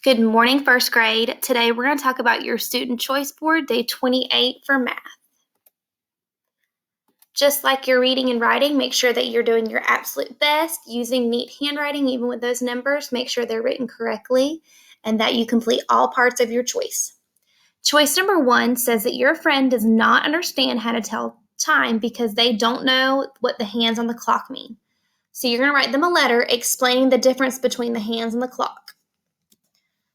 Good morning, first grade. Today we're going to talk about your Student Choice Board, day 28 for math. Just like your reading and writing, make sure that you're doing your absolute best, using neat handwriting, even with those numbers. Make sure they're written correctly and that you complete all parts of your choice. Choice number 1 says that your friend does not understand how to tell time because they don't know what the hands on the clock mean. So you're going to write them a letter explaining the difference between the hands and the clock.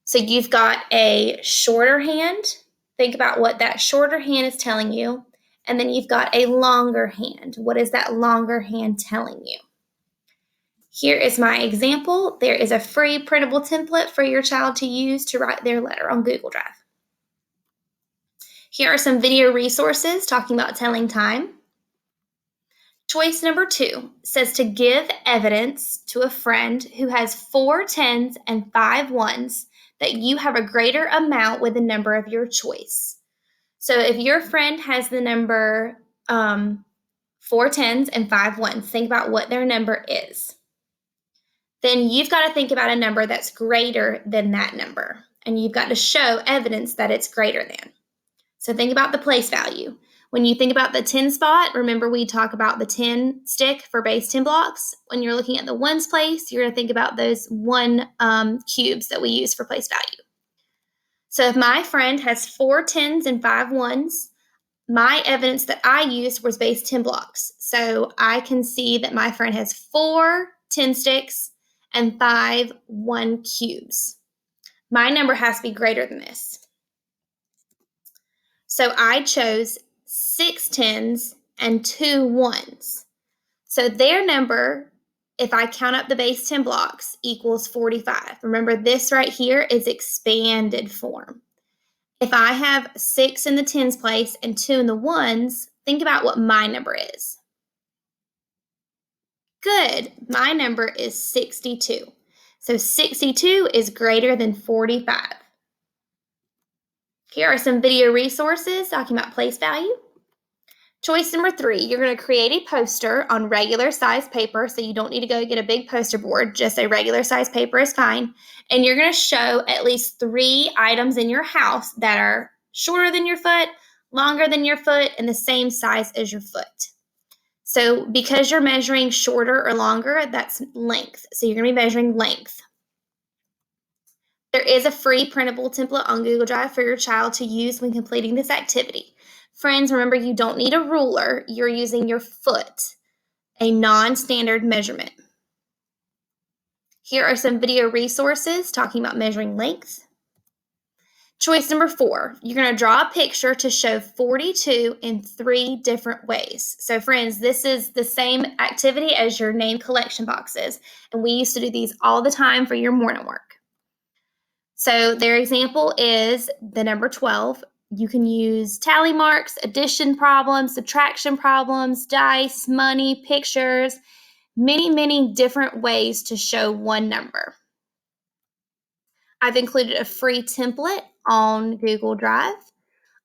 So you've got a shorter hand. Think about what that shorter hand is telling you. And then you've got a longer hand. What is that longer hand telling you? Here is my example. There is a free printable template for your child to use to write their letter on Google Drive. Here are some video resources talking about telling time. Choice number 2 says to give evidence to a friend who has 4 10s and 5 1s that you have a greater amount with the number of your choice. So if your friend has the number 4 10s and 5 1s, think about what their number is. Then you've got to think about a number that's greater than that number, and you've got to show evidence that it's greater than. So think about the place value. When you think about the 10 spot, remember we talk about the 10 stick for base 10 blocks. When you're looking at the ones place, you're going to think about those 1 cubes that we use for place value. So if my friend has 4 10s and 5 1s, my evidence that I used was base 10 blocks. So I can see that my friend has 4 10 sticks and 5 1 cubes. My number has to be greater than this. So I chose 6 10s and 2 1s. So their number, if I count up the base 10 blocks, equals 45. Remember, this right here is expanded form. If I have 6 in the 10s place and 2 in the 1s, think about what my number is. Good. My number is 62. So 62 is greater than 45. Here are some video resources talking about place value. Choice number 3, you're going to create a poster on regular size paper, so you don't need to go get a big poster board, just a regular size paper is fine. And you're going to show at least 3 items in your house that are shorter than your foot, longer than your foot, and the same size as your foot. So because you're measuring shorter or longer, that's length. So you're going to be measuring length. There is a free printable template on Google Drive for your child to use when completing this activity. Friends, remember you don't need a ruler. You're using your foot, a non-standard measurement. Here are some video resources talking about measuring length. Choice number 4, you're going to draw a picture to show 42 in 3 different ways. So friends, this is the same activity as your name collection boxes, and we used to do these all the time for your morning work. So their example is the number 12. You can use tally marks, addition problems, subtraction problems, dice, money, pictures, many different ways to show one number. I've included a free template on Google Drive,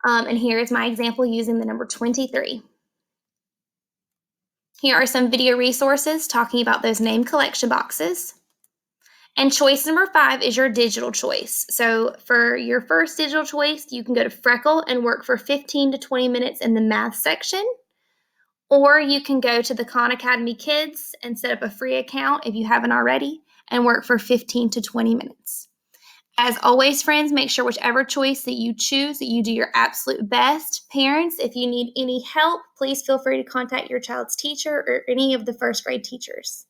and here is my example using the number 23. Here are some video resources talking about those name collection boxes. And choice number 5 is your digital choice. So for your first digital choice, you can go to Freckle and work for 15 to 20 minutes in the math section. Or you can go to the Khan Academy Kids and set up a free account if you haven't already and work for 15 to 20 minutes. As always, friends, make sure whichever choice that you choose, that you do your absolute best. Parents, if you need any help, please feel free to contact your child's teacher or any of the first grade teachers.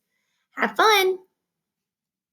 Have fun!